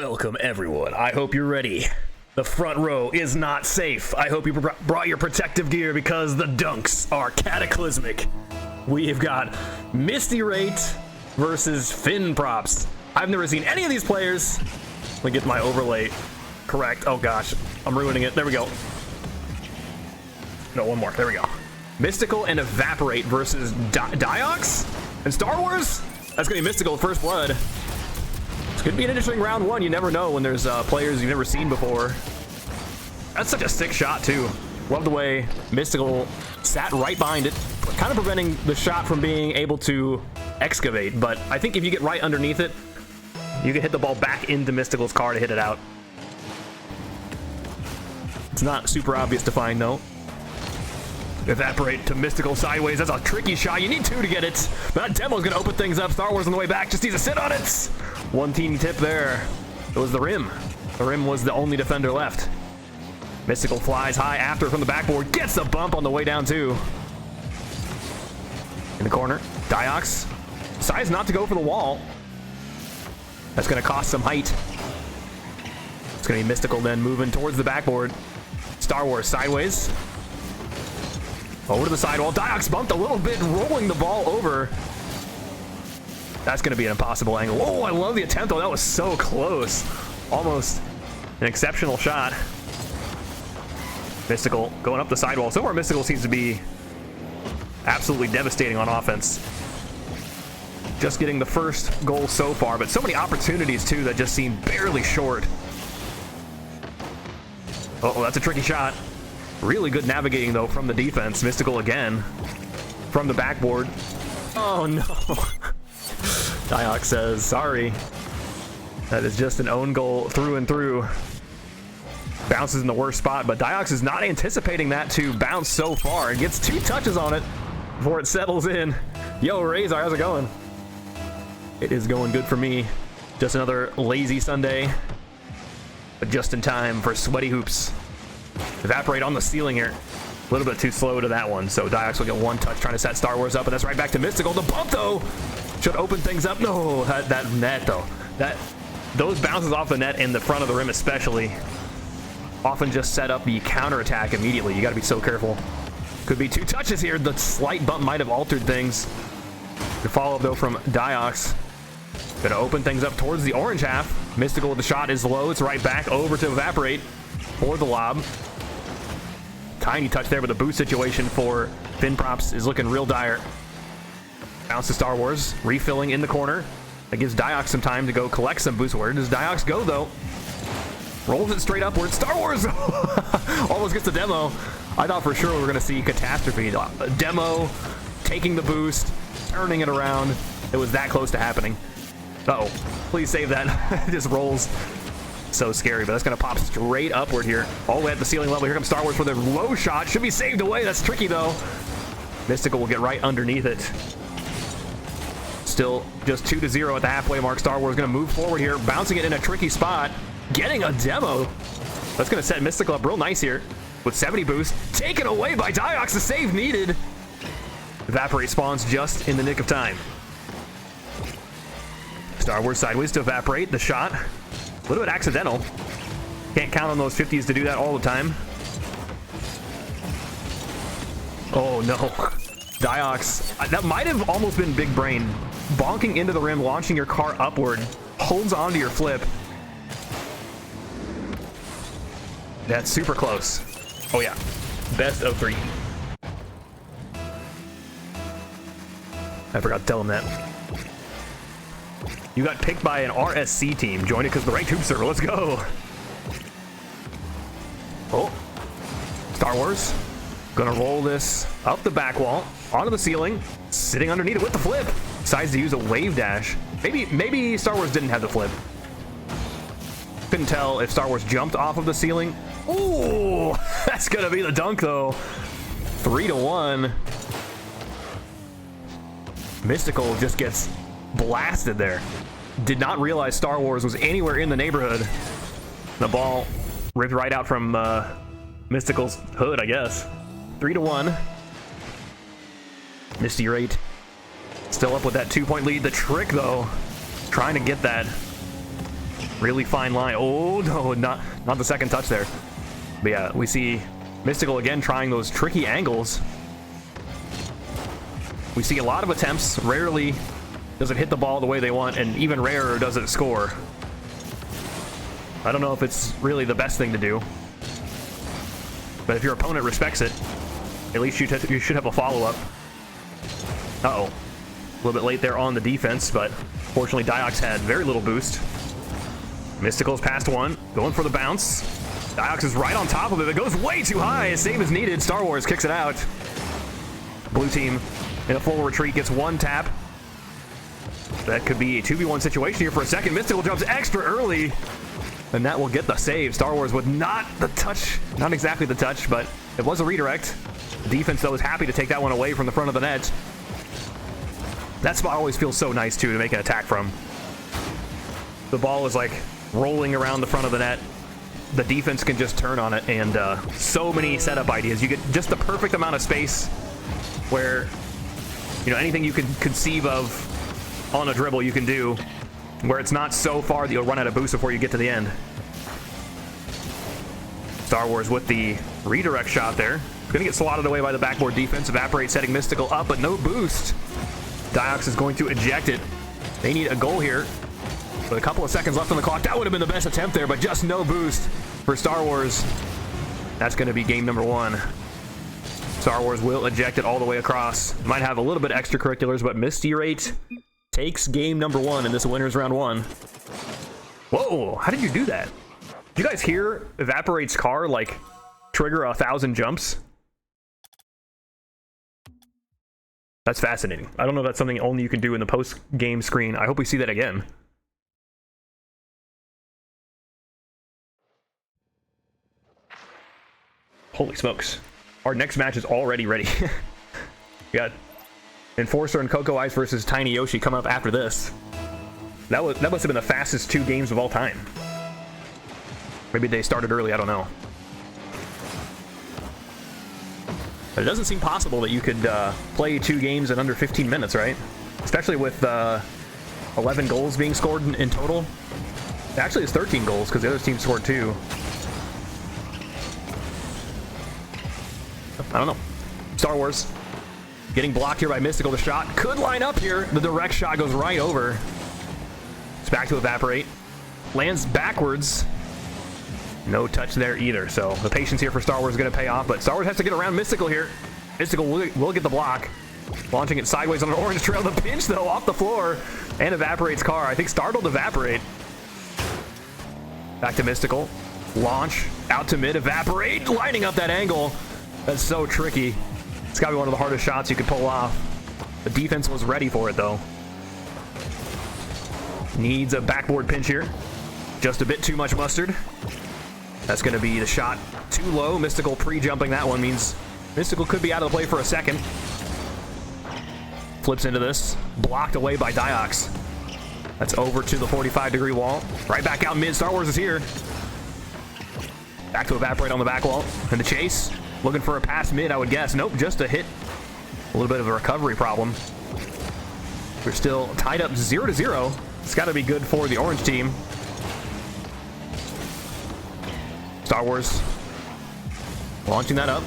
Welcome, everyone. I hope you're ready. The front row is not safe. I hope you brought your protective gear because the dunks are cataclysmic. We've got Misty Rate versus Finn Props. I've never seen any of these players. Let me get my overlay correct. Oh gosh, I'm ruining it. There we go. No, one more. There we go. Mystical and Evaporate versus Diox and Star Wars? That's gonna be Mystical First Blood. It's gonna be an interesting round one. You never know when there's players you've never seen before. That's such a sick shot too. Love the way Mystical sat right behind it, kind of preventing the shot from being able to excavate. But I think if you get right underneath it, you can hit the ball back into Mystical's car to hit it out. It's not super obvious to find though. Evaporate to Mystical sideways. That's a tricky shot. You need two to get it. But that demo's gonna open things up. Star Wars on the way back just needs to sit on it. One teeny tip there. It was the rim. The rim was the only defender left. Mystical flies high after from the backboard. Gets the bump on the way down too. In the corner, Diox decides not to go for the wall. That's gonna cost some height. It's gonna be Mystical then moving towards the backboard. Star Wars sideways. Over to the sidewall. Diox bumped a little bit, rolling the ball over. That's going to be an impossible angle. Oh, I love the attempt, though. That was so close. Almost an exceptional shot. Mystical going up the sidewall. So far, Mystical seems to be absolutely devastating on offense. Just getting the first goal so far, but so many opportunities, too, that just seem barely short. Uh-oh, that's a tricky shot. Really good navigating, though, from the defense. Mystical again from the backboard. Oh, no. Diox says, sorry. That is just an own goal through and through. Bounces in the worst spot, but Diox is not anticipating that to bounce so far. It gets two touches on it before it settles in. Yo, Razor, how's it going? It is going good for me. Just another lazy Sunday, but just in time for Sweaty Hoops. Evaporate on the ceiling here. A little bit too slow to that one, so Diox will get one touch trying to set Star Wars up, and that's right back to Mystical. The bump, though, should open things up. No, that net, though. Those bounces off the net in the front of the rim especially often just set up the counterattack immediately. You got to be so careful. Could be two touches here. The slight bump might have altered things. The follow-up, though, from Diox. Going to open things up towards the orange half. Mystical with the shot is low. It's right back over to Evaporate for the lob. Tiny touch there, but the boost situation for Finn Props is looking real dire. Bounce to Star Wars, refilling in the corner. That gives Diox some time to go collect some boost. Where does Diox go, though? Rolls it straight upward. Star Wars almost gets the demo. I thought for sure we were going to see catastrophe. A demo, taking the boost, turning it around. It was that close to happening. Uh-oh. Please save that. It just rolls. So scary, but that's going to pop straight upward here. All the way at the ceiling level. Here comes Star Wars for the low shot. Should be saved away. That's tricky, though. Mystical will get right underneath it. Still just 2-0 at the halfway mark. Star Wars going to move forward here, bouncing it in a tricky spot. Getting a demo. That's going to set Mystical up real nice here with 70 boost. Taken away by Diox. The save needed. Evaporate spawns just in the nick of time. Star Wars sideways to Evaporate. The shot. A little bit accidental. Can't count on those 50s to do that all the time. Oh, no. Diox. That might have almost been big brain. Bonking into the rim, launching your car upward. Holds onto your flip. That's super close. Oh, yeah. Best of 3. I forgot to tell him that. You got picked by an RSC team. Join it because the ranked hoop server. Let's go. Oh. Star Wars. Gonna roll this up the back wall, onto the ceiling, sitting underneath it with the flip. Decides to use a wave dash. Maybe Star Wars didn't have the flip. Couldn't tell if Star Wars jumped off of the ceiling. Ooh, that's gonna be the dunk though. 3-1. Mystical just gets blasted there. Did not realize Star Wars was anywhere in the neighborhood. The ball ripped right out from Mystical's hood, I guess. 3-1. Misty Rate still up with that 2-point lead. The trick, though, trying to get that Really fine line. Oh, no, not the second touch there. But yeah, we see Mystical again trying those tricky angles. We see a lot of attempts. Rarely does it hit the ball the way they want, and even rarer does it score. I don't know if it's really the best thing to do. But if your opponent respects it, at least you should have a follow-up. Uh-oh. A little bit late there on the defense, but fortunately Diox had very little boost. Mystical's past one, going for the bounce. Diox is right on top of it. It goes way too high. Save is needed. Star Wars kicks it out. Blue team in a full retreat gets one tap. That could be a 2v1 situation here for a second. Mystical jumps extra early, and that will get the save. Star Wars with not the touch, not exactly the touch, but it was a redirect. The defense, though, is happy to take that one away from the front of the net. That spot always feels so nice, too, to make an attack from. The ball is, like, rolling around the front of the net. The defense can just turn on it, and so many setup ideas. You get just the perfect amount of space where, you know, anything you can conceive of on a dribble you can do, where it's not so far that you'll run out of boost before you get to the end. Star Wars with the redirect shot there. Gonna get slotted away by the backboard defense. Evaporate setting Mystical up, but no boost. Diox is going to eject it. They need a goal here. With a couple of seconds left on the clock, that would have been the best attempt there, but just no boost for Star Wars. That's going to be game number one. Star Wars will eject it all the way across. Might have a little bit extracurriculars, but Misty Rate takes game number one in this winners round one. Whoa, how did you do that? Did you guys hear Evaporate's car, like, trigger 1,000 jumps? That's fascinating. I don't know if that's something only you can do in the post-game screen. I hope we see that again. Holy smokes. Our next match is already ready. We got Enforcer and Coco Ice versus Tiny Yoshi coming up after this. That must have been the fastest 2 games of all time. Maybe they started early, I don't know. But it doesn't seem possible that you could play 2 games in under 15 minutes, right? Especially with 11 goals being scored in total. Actually, it's 13 goals because the other team scored 2. I don't know. Star Wars getting blocked here by Mystical. The shot could line up here. The direct shot goes right over. It's back to Evaporate. Lands backwards. No touch there either. So the patience here for Star Wars is going to pay off. But Star Wars has to get around Mystical here. Mystical will get the block. Launching it sideways on an orange trail. The pinch, though, off the floor. And Evaporate's car, I think, startled Evaporate. Back to Mystical. Launch. Out to mid. Evaporate. Lining up that angle. That's so tricky. It's got to be one of the hardest shots you could pull off. The defense was ready for it, though. Needs a backboard pinch here. Just a bit too much mustard. That's going to be the shot too low. Mystical pre-jumping that one means Mystical could be out of the play for a second. Flips into this. Blocked away by Diox. That's over to the 45-degree wall. Right back out mid. Star Wars is here. Back to Evaporate on the back wall. And the chase. Looking for a pass mid, I would guess. Nope, just a hit. A little bit of a recovery problem. We're still tied up 0-0. It's got to be good for the orange team. Star Wars launching that up.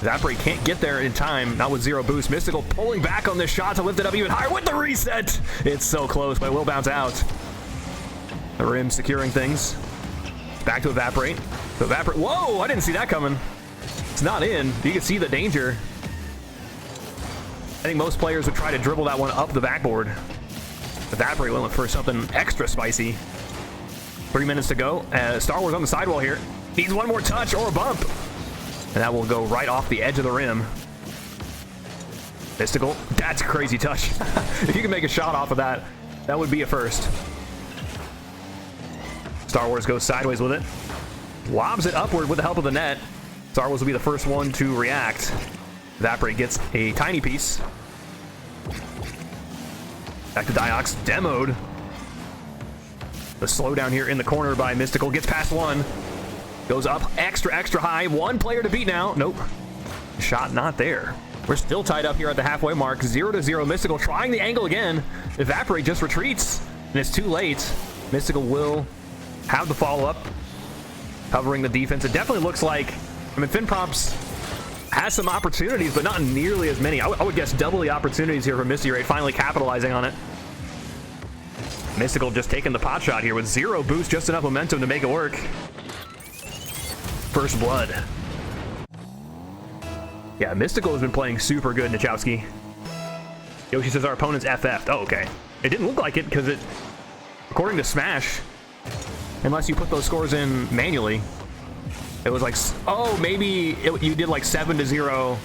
Evaporate can't get there in time, not with 0 boost. Mystical pulling back on this shot to lift it up even higher with the reset. It's so close, but it will bounce out. The rim securing things. Back to Evaporate. So Evaporate. Whoa, I didn't see that coming. It's not in. You can see the danger. I think most players would try to dribble that one up the backboard. Evaporate went for something extra spicy. 3 minutes to go. Star Wars on the sidewall here. Needs one more touch or a bump. And that will go right off the edge of the rim. Mystical. That's a crazy touch. If you can make a shot off of that, that would be a first. Star Wars goes sideways with it. Lobs it upward with the help of the net. Star Wars will be the first one to react. Evaporate gets a tiny piece. Back to Diox. Demoed. The slowdown here in the corner by Mystical. Gets past one. Goes up extra high. One player to beat now. Nope. Shot not there. We're still tied up here at the halfway mark. 0-0. Mystical trying the angle again. Evaporate just retreats. And it's too late. Mystical will have the follow-up, covering the defense. It definitely looks like, I mean, FinProps has some opportunities, but not nearly as many. I would guess double the opportunities here for Misty Ray, finally capitalizing on it. Mystical just taking the pot shot here with 0 boost, just enough momentum to make it work. First blood. Yeah, Mystical has been playing super good, Nachowski. Yoshi says our opponent's FF'd. Oh, okay. It didn't look like it because it, according to Smash, unless you put those scores in manually, it was like, oh, maybe you did like 7-0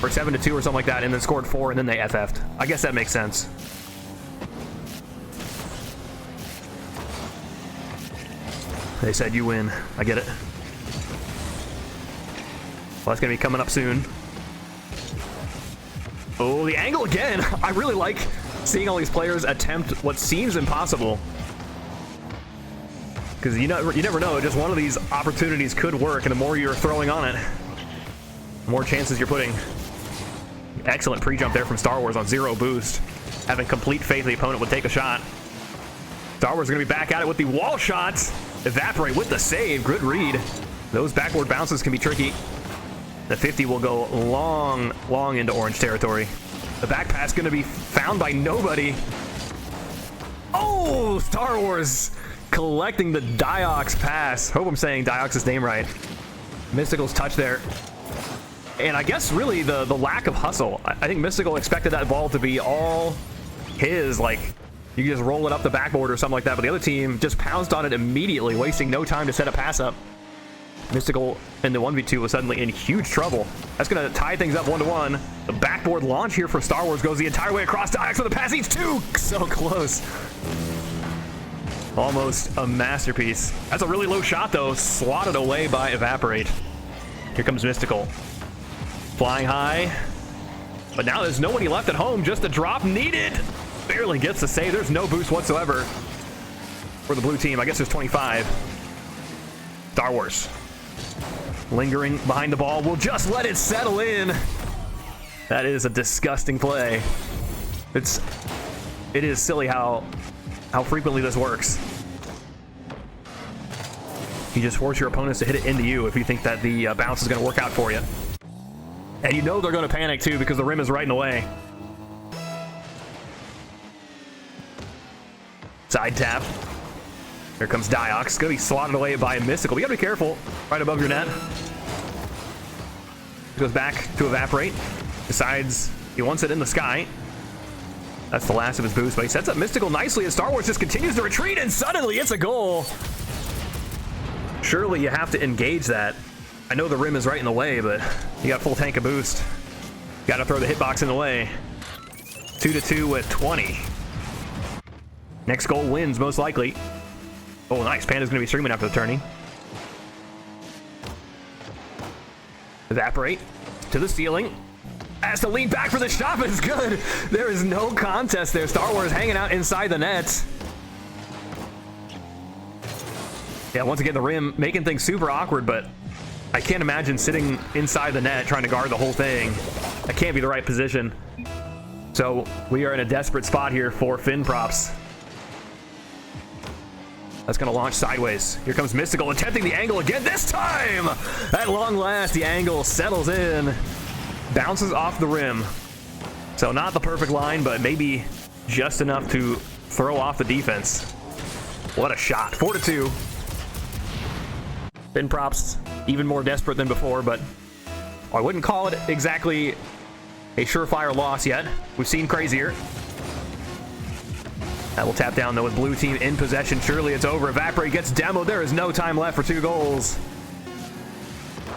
or 7-2 or something like that, and then scored 4, and then they FF'd. I guess that makes sense. They said you win. I get it. Well, that's gonna be coming up soon. Oh, the angle again! I really like seeing all these players attempt what seems impossible. Because you never know, just one of these opportunities could work, and the more you're throwing on it, the more chances you're putting. Excellent pre-jump there from Star Wars on 0 boost. Having complete faith the opponent would take a shot. Star Wars is going to be back at it with the wall shots. Evaporate with the save. Good read. Those backboard bounces can be tricky. The 50 will go long, long into orange territory. The back pass going to be found by nobody. Oh, Star Wars collecting the Diox pass. Hope I'm saying Diox's name right. Mystical's touch there. And I guess really the lack of hustle. I think Mystical expected that ball to be all his, like you just roll it up the backboard or something like that, but the other team just pounced on it immediately, wasting no time to set a pass up. Mystical in the 1v2 was suddenly in huge trouble. That's going to tie things up 1-1. The backboard launch here for Star Wars goes the entire way across Diox for the pass. Each 2! So close. Almost a masterpiece. That's a really low shot, though. Swatted away by Evaporate. Here comes Mystical. Flying high. But now there's nobody left at home. Just a drop needed. Barely gets the save. There's no boost whatsoever for the blue team. I guess there's 25. Star Wars. Lingering behind the ball. We'll just let it settle in. That is a disgusting play. It is silly how frequently this works. You just force your opponents to hit it into you if you think that the bounce is going to work out for you. And you know they're going to panic too because the rim is right in the way. Side tap. Here comes Diox. It's going to be swatted away by Mystical. You got to be careful right above your net. Goes back to Evaporate. Decides he wants it in the sky. That's the last of his boost, but he sets up Mystical nicely as Star Wars just continues to retreat, and suddenly it's a goal. Surely you have to engage that. I know the rim is right in the way, but you got full tank of boost. Got to throw the hitbox in the way. 2-2 with 20. Next goal wins, most likely. Oh, nice. Panda's going to be streaming after the tourney. Evaporate to the ceiling. Has to lean back for the shot, but it's good. There is no contest there. Star Wars hanging out inside the net. Yeah, once again, the rim making things super awkward, but I can't imagine sitting inside the net trying to guard the whole thing. That can't be the right position. So we are in a desperate spot here for FinProps. That's going to launch sideways. Here comes Mystical attempting the angle again. This time, at long last, the angle settles in. Bounces off the rim. So not the perfect line, but maybe just enough to throw off the defense. What a shot. 4-2. FinProps even more desperate than before, but I wouldn't call it exactly a surefire loss yet. We've seen crazier. That will tap down, though, with blue team in possession. Surely it's over. Evaporate gets demoed. There is no time left for 2 goals.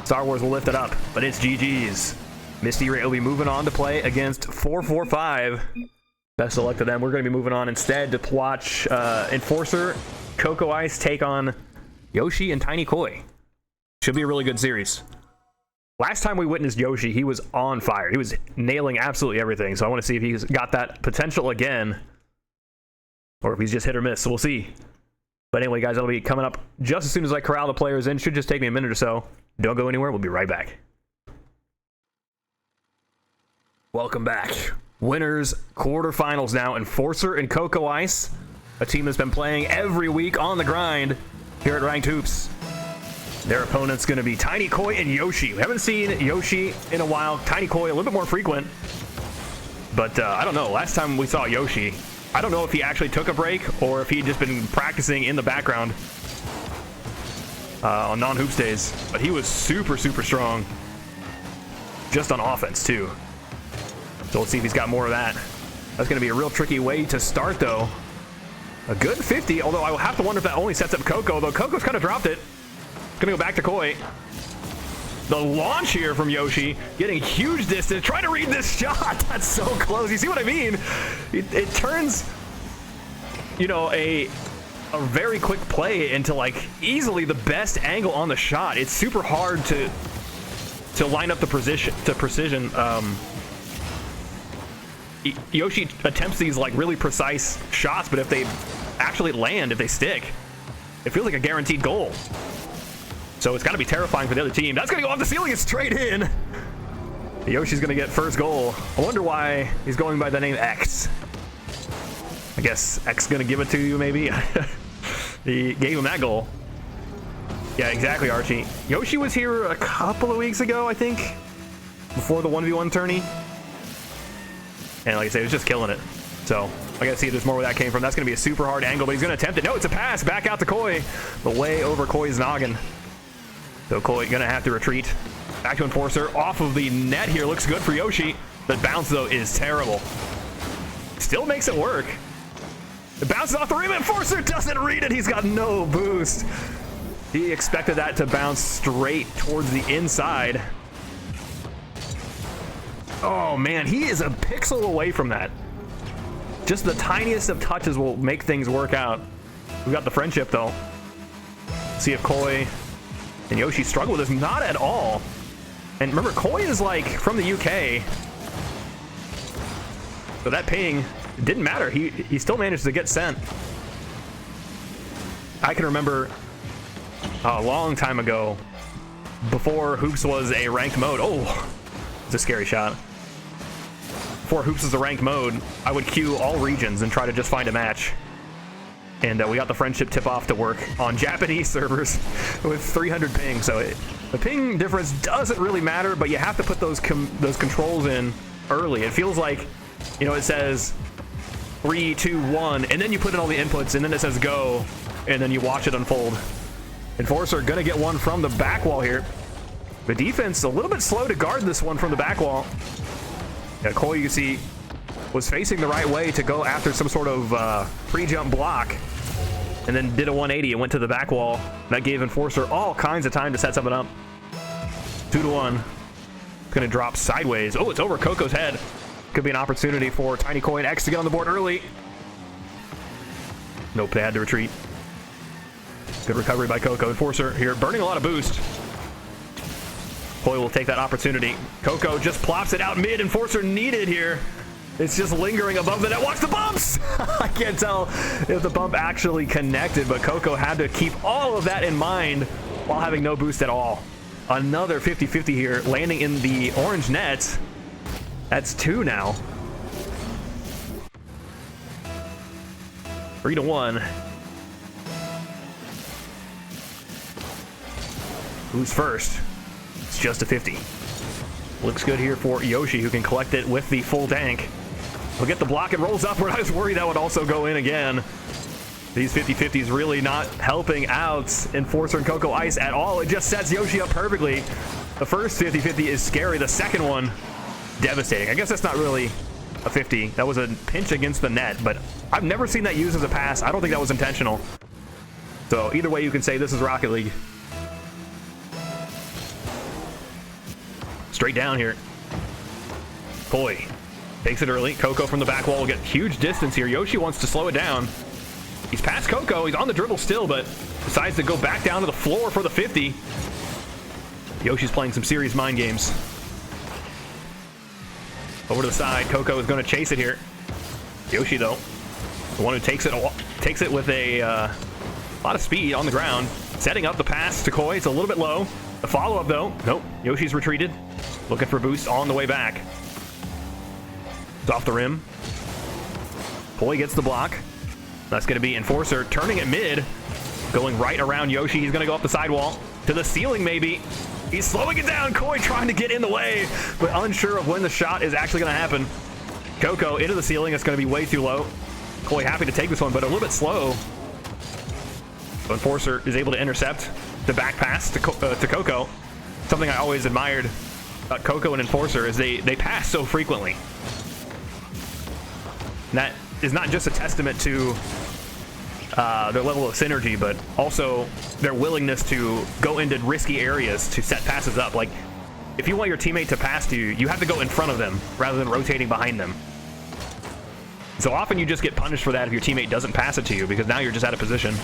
Star Wars will lift it up, but it's GG's. Misty Ray will be moving on to play against 445. Best of luck to them. We're going to be moving on instead to watch Enforcer, Coco Ice take on Yoshi and Tiny Koi. Should be a really good series. Last time we witnessed Yoshi, he was on fire. He was nailing absolutely everything. So I want to see if he's got that potential again, or if he's just hit or miss. So we'll see. But anyway, guys, that'll be coming up just as soon as I corral the players in. Should just take me a minute or so. Don't go anywhere. We'll be right back. Welcome back. Winners quarterfinals now. Enforcer and Coco Ice a team that's been playing every week on the grind here at Ranked Hoops. Their opponent's going to be Tiny Koi and Yoshi. We haven't seen Yoshi in a while. Tiny Koi a little bit more frequent. But I don't know. Last time we saw Yoshi, I don't know if he actually took a break or if he'd just been practicing in the background on non-hoops days. But he was super, super strong. Just on offense, too. So let's see if he's got more of that. That's going to be a real tricky way to start, though. A good 50, although I will have to wonder if that only sets up Coco, though Coco's kind of dropped it. Gonna go back to Koi. The launch here from Yoshi, getting huge distance. Try to read this shot. That's so close. You see what I mean? It turns, you know, a very quick play into like easily the best angle on the shot. It's super hard to line up the precision. Yoshi attempts these like really precise shots, but if they actually land, if they stick, it feels like a guaranteed goal. So it's got to be terrifying for the other team. That's going to go off the ceiling and straight in. Yoshi's going to get first goal. I wonder why he's going by the name X. I guess X going to give it to you, maybe. He gave him that goal. Yeah, exactly, Archie. Yoshi was here a couple of weeks ago, I think, before the 1v1 tourney. And like I said, he was just killing it. So I got to see if there's more where that came from. That's going to be a super hard angle, but he's going to attempt it. No, it's a pass back out to Koi, but way over Koi's noggin. So Koi gonna have to retreat. Back to Enforcer. Off of the net here. Looks good for Yoshi. The bounce, though, is terrible. Still makes it work. It bounces off the rim. Enforcer doesn't read it. He's got no boost. He expected that to bounce straight towards the inside. Oh, man. He is a pixel away from that. Just the tiniest of touches will make things work out. We got the friendship, though. See if Koi and Yoshi struggle with this. Not at all. And remember, Koi is like from the UK. So that ping didn't matter. He still managed to get sent. I can remember a long time ago, before Hoops was a ranked mode. Oh, it's a scary shot. Before Hoops was a ranked mode, I would queue all regions and try to just find a match. And we got the friendship tip-off to work on Japanese servers with 300 ping. So the ping difference doesn't really matter, but you have to put those controls in early. It feels like, you know, it says 3, 2, 1, and then you put in all the inputs, and then it says go, and then you watch it unfold. Enforcer gonna get one from the back wall here. The defense a little bit slow to guard this one from the back wall. Yeah, Koi, you can see, was facing the right way to go after some sort of pre-jump block, and then did a 180 and went to the back wall. That gave Enforcer all kinds of time to set something up. 2-1. Gonna drop sideways. Oh, it's over Coco's head. Could be an opportunity for Tiny Koi and X to get on the board early. Nope, they had to retreat. Good recovery by Coco. Enforcer here burning a lot of boost. Koi will take that opportunity. Coco just plops it out mid. Enforcer needed here. It's just lingering above the net. Watch the bumps! I can't tell if the bump actually connected, but Coco had to keep all of that in mind while having no boost at all. Another 50-50 here, landing in the orange net. That's 2 now. 3-1. Who's first? It's just a 50. Looks good here for Yoshi, who can collect it with the full tank. He'll get the block and rolls upward. I was worried that would also go in again. These 50-50s really not helping out Enforcer and Coco Ice at all. It just sets Yoshi up perfectly. The first 50-50 is scary. The second one, devastating. I guess that's not really a 50. That was a pinch against the net, but I've never seen that used as a pass. I don't think that was intentional. So either way, you can say this is Rocket League. Straight down here. Koi takes it early. Coco from the back wall will get huge distance here. Yoshi wants to slow it down. He's past Coco. He's on the dribble still, but decides to go back down to the floor for the 50. Yoshi's playing some serious mind games. Over to the side. Coco is going to chase it here. Yoshi, though, the one who takes it with a lot of speed on the ground. Setting up the pass to Koi. It's a little bit low. The follow-up, though. Nope. Yoshi's retreated. Looking for boost on the way back. It's off the rim. Koi gets the block. That's going to be Enforcer turning it mid, going right around Yoshi. He's going to go up the sidewall to the ceiling maybe. He's slowing it down. Koi trying to get in the way, but unsure of when the shot is actually going to happen. Coco into the ceiling. It's going to be way too low. Koi happy to take this one, but a little bit slow. So Enforcer is able to intercept the back pass to Coco. Something I always admired about Coco and Enforcer is they pass so frequently. And that is not just a testament to their level of synergy, but also their willingness to go into risky areas to set passes up. Like, if you want your teammate to pass to you, you have to go in front of them rather than rotating behind them. So often you just get punished for that if your teammate doesn't pass it to you, because now you're just out of position.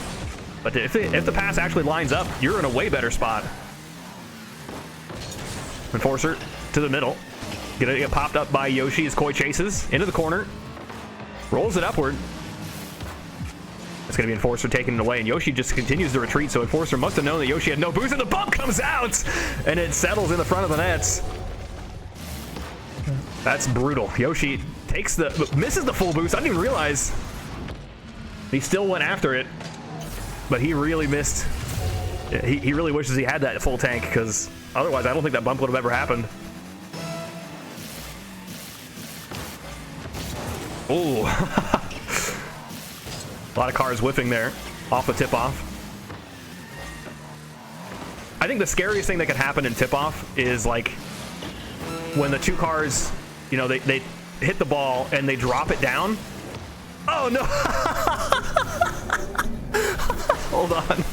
But if the pass actually lines up, you're in a way better spot. Enforcer to the middle. Gonna get popped up by Yoshi as Koi chases into the corner. Rolls it upward. It's going to be Enforcer taking it away, and Yoshi just continues to retreat, so Enforcer must have known that Yoshi had no boost, and the bump comes out, and it settles in the front of the nets. That's brutal. Yoshi misses the full boost. I didn't even realize. He still went after it, but he really missed. He really wishes he had that full tank, because otherwise I don't think that bump would have ever happened. Oh. A lot of cars whiffing there off the tip-off. I think the scariest thing that could happen in tip-off is like when the two cars, you know, they hit the ball and they drop it down. Oh no! Hold on.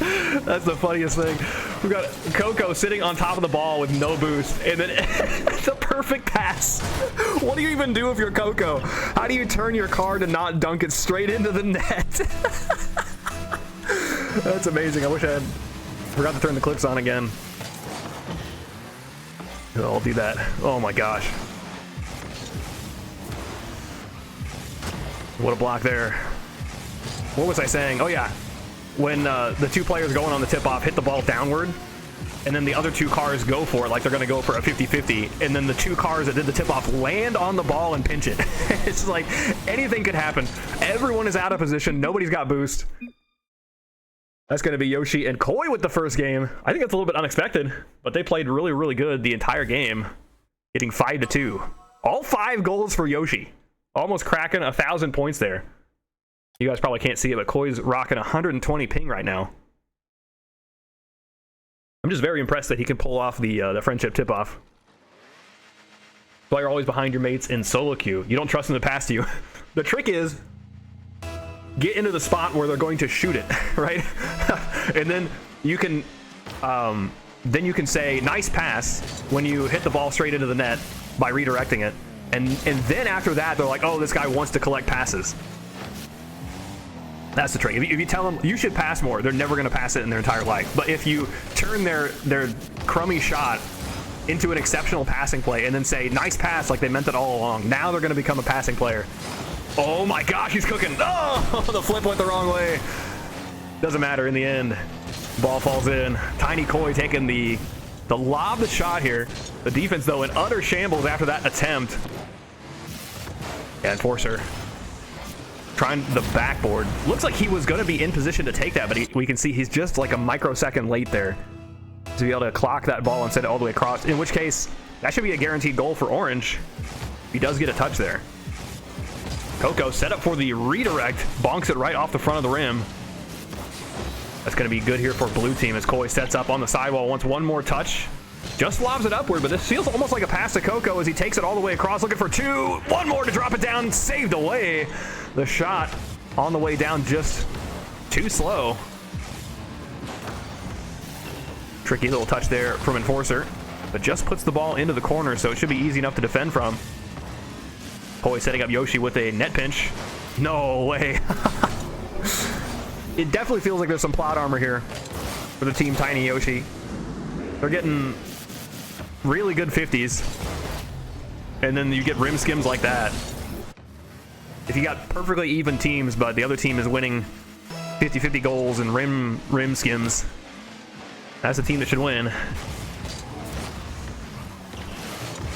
That's the funniest thing. We've got Coco sitting on top of the ball with no boost, and then it's a perfect pass. What do you even do if you're Coco? How do you turn your car to not dunk it straight into the net? That's amazing. I wish I had forgot to turn the clips on again. I'll do that. Oh my gosh. What a block there. What was I saying? Oh yeah. When the two players going on the tip-off hit the ball downward, and then the other two cars go for it like they're going to go for a 50-50, and then the two cars that did the tip-off land on the ball and pinch it. It's like anything could happen. Everyone is out of position. Nobody's got boost. That's going to be Yoshi and Koi with the first game. I think that's a little bit unexpected, but they played really, really good the entire game, hitting 5-2. All 5 goals for Yoshi. Almost cracking 1,000 points there. You guys probably can't see it, but Koi's rocking 120 ping right now. I'm just very impressed that he can pull off the friendship tip-off. Why you're always behind your mates in solo queue. You don't trust them to pass to you. The trick is, get into the spot where they're going to shoot it, right? And then you can say, nice pass, when you hit the ball straight into the net by redirecting it. And then after that, they're like, oh, this guy wants to collect passes. That's the trick. If you tell them you should pass more, they're never going to pass it in their entire life. But if you turn their crummy shot into an exceptional passing play and then say, nice pass, like they meant it all along, now they're going to become a passing player. Oh my gosh, he's cooking. Oh, the flip went the wrong way. Doesn't matter in the end. Ball falls in. Tiny Koi taking the lob the shot here. The defense, though, in utter shambles after that attempt. Yeah, Enforcer trying the backboard. Looks like he was going to be in position to take that, but we can see he's just like a microsecond late there to be able to clock that ball and send it all the way across, in which case that should be a guaranteed goal for Orange. He does get a touch there. Coco set up for the redirect, bonks it right off the front of the rim. That's going to be good here for blue team as Koi sets up on the sidewall, wants one more touch. Just lobs it upward, but this feels almost like a pass to Coco as he takes it all the way across, looking for 2. One more to drop it down, saved away. The shot on the way down just too slow. Tricky little touch there from Enforcer, but just puts the ball into the corner, so it should be easy enough to defend from. Koi setting up Yoshi with a net pinch. No way. It definitely feels like there's some plot armor here for the team Tiny Yoshi. They're getting really good 50s, and then you get rim skims like that. If you got perfectly even teams, but the other team is winning 50-50 goals and rim skims, that's the team that should win.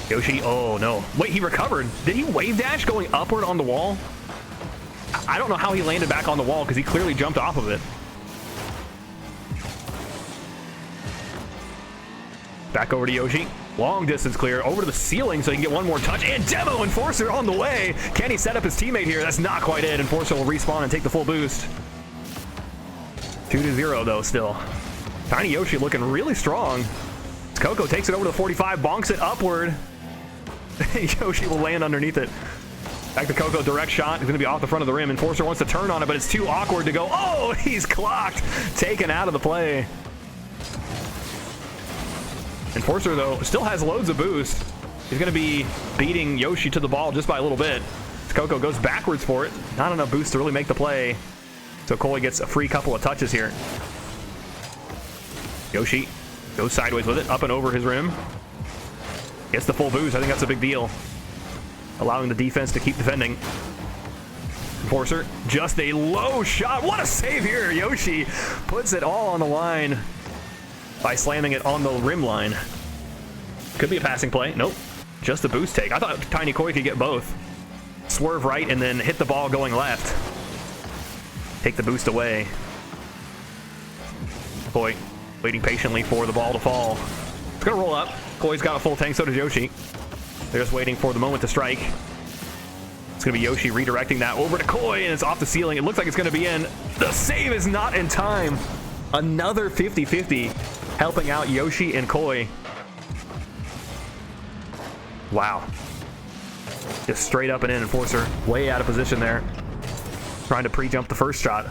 Yoshi, oh no. Wait, he recovered. Did he wave dash going upward on the wall? I don't know how he landed back on the wall because he clearly jumped off of it. Back over to Yoshi. Long distance clear. Over to the ceiling so he can get one more touch. And Demo Enforcer on the way. Can he set up his teammate here? That's not quite it. Enforcer will respawn and take the full boost. 2-0 though still. Tiny Yoshi looking really strong. Coco takes it over to the 45, bonks it upward. Yoshi will land underneath it. Back to Coco, direct shot. He's going to be off the front of the rim. Enforcer wants to turn on it, but it's too awkward to go. Oh, he's clocked. Taken out of the play. Enforcer, though, still has loads of boost. He's going to be beating Yoshi to the ball just by a little bit. Coco goes backwards for it. Not enough boost to really make the play. So Koi gets a free couple of touches here. Yoshi goes sideways with it, up and over his rim. Gets the full boost. I think that's a big deal. Allowing the defense to keep defending. Enforcer, just a low shot. What a save here. Yoshi puts it all on the line by slamming it on the rim line. Could be a passing play. Nope. Just a boost take. I thought Tiny Koi could get both. Swerve right and then hit the ball going left. Take the boost away. Koi waiting patiently for the ball to fall. It's gonna roll up. Koi's got a full tank, so does Yoshi. They're just waiting for the moment to strike. It's gonna be Yoshi redirecting that over to Koi, and it's off the ceiling. It looks like it's gonna be in. The save is not in time. Another 50-50, helping out Yoshi and Koi. Wow. Just straight up and in. Enforcer way out of position there. Trying to pre-jump the first shot.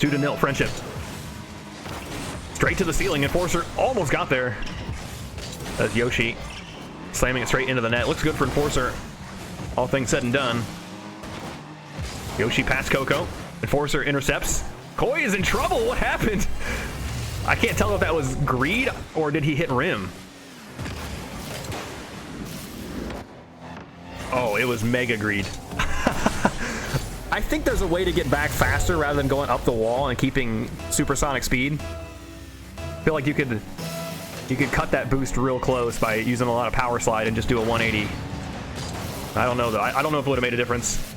2-0 Friendship. Straight to the ceiling. Enforcer almost got there. That's Yoshi slamming it straight into the net. Looks good for Enforcer. All things said and done. Yoshi past Coco. Enforcer intercepts. Koi is in trouble. What happened? I can't tell if that was greed or did he hit rim. Oh, it was mega greed. I think there's a way to get back faster rather than going up the wall and keeping supersonic speed. I feel like you could cut that boost real close by using a lot of power slide and just do a 180. I don't know though. I don't know if it would have made a difference.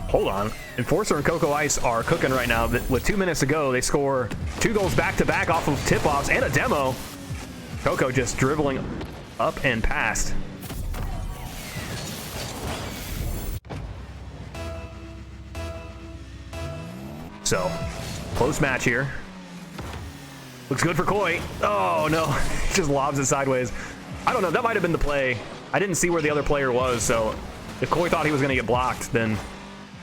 Hold on. Enforcer and Coco Ice are cooking right now. With 2 minutes to go, they score 2 goals back-to-back off of tip-offs and a demo. Coco just dribbling up and past. So, close match here. Looks good for Koi. Oh no, he just lobs it sideways. I don't know, that might have been the play. I didn't see where the other player was, so if Koi thought he was gonna get blocked, then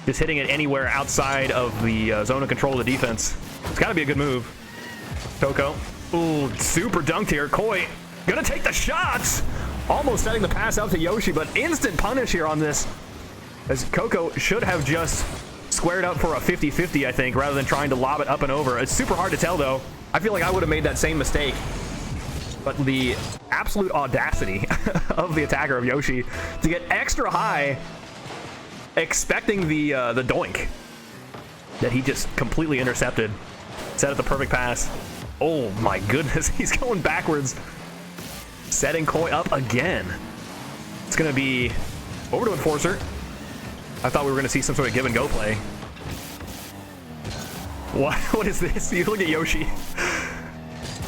just hitting it anywhere outside of the zone of control of the defense. It's gotta be a good move. Coco, ooh, super dunked here. Koi gonna take the shots. Almost setting the pass out to Yoshi, but instant punish here on this. As Coco should have just squared up for a 50-50, I think, rather than trying to lob it up and over. It's super hard to tell, though. I feel like I would have made that same mistake. But the absolute audacity of the attacker of Yoshi to get extra high, expecting the doink that he just completely intercepted. Set up the perfect pass. Oh my goodness, he's going backwards. Setting Koi up again. It's going to be over to Enforcer. I thought we were going to see some sort of give and go play. What is this? You look at Yoshi.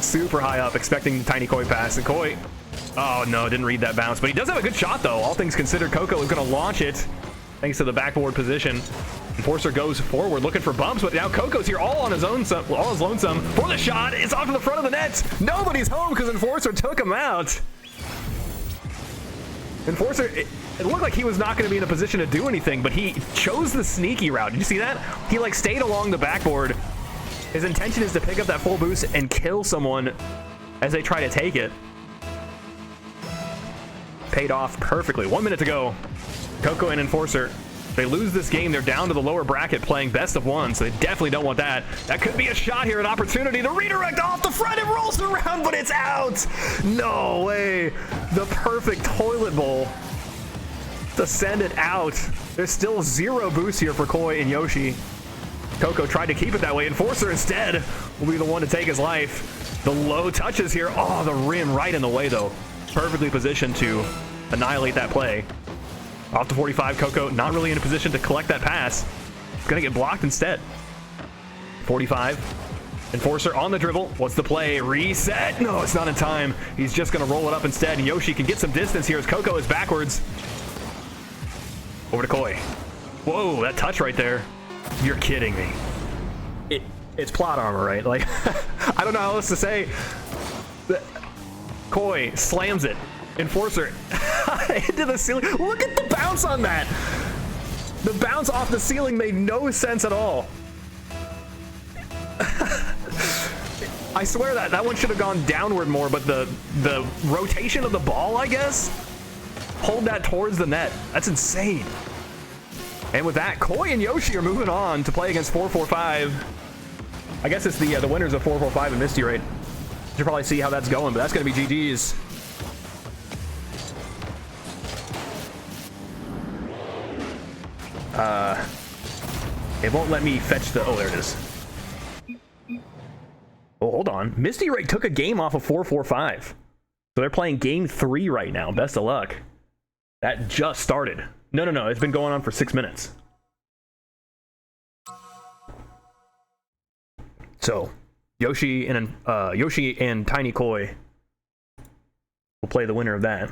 Super high up, expecting the tiny Koi pass. And Koi, oh no, didn't read that bounce. But he does have a good shot though. All things considered, Coco is going to launch it thanks to the backboard position. Enforcer goes forward looking for bumps, but now Coco's here all on his own, all his lonesome for the shot. It's off to the front of the net. Nobody's home because Enforcer took him out. Enforcer, it looked like he was not going to be in a position to do anything, but he chose the sneaky route. Did you see that? He like stayed along the backboard. His intention is to pick up that full boost and kill someone as they try to take it. Paid off perfectly. 1 minute to go. Coco and Enforcer, they lose this game. They're down to the lower bracket playing best of one, so they definitely don't want that. That could be a shot here, an opportunity to redirect off the front. It rolls around, but it's out. No way. The perfect toilet bowl to send it out. There's still 0 boost here for Koi and Yoshi. Coco tried to keep it that way. Enforcer instead will be the one to take his life. The low touches here. Oh, the rim right in the way, though. Perfectly positioned to annihilate that play. Off to 45, Coco not really in a position to collect that pass. It's gonna get blocked instead. 45. Enforcer on the dribble. What's the play? Reset. No, it's not in time. He's just gonna roll it up instead. And Yoshi can get some distance here as Coco is backwards. Over to Koi. Whoa, that touch right there. You're kidding me. It's plot armor, right? Like, I don't know how else to say. Koi slams it. Enforcer into the ceiling. Look at the bounce on that. The bounce off the ceiling made no sense at all. I swear that one should have gone downward more, but the rotation of the ball, I guess, pulled that towards the net. That's insane. And with that, Koi and Yoshi are moving on to play against 445. I guess it's the winners of 445 and Misty Raid. You should probably see how that's going, but that's going to be GG's. It won't let me fetch the... Oh, there it is. Oh, hold on. Misty Raid took a game off of 445. So they're playing game 3 right now. Best of luck. That just started. No. It's been going on for 6 minutes. So, Yoshi and Tiny Koi will play the winner of that.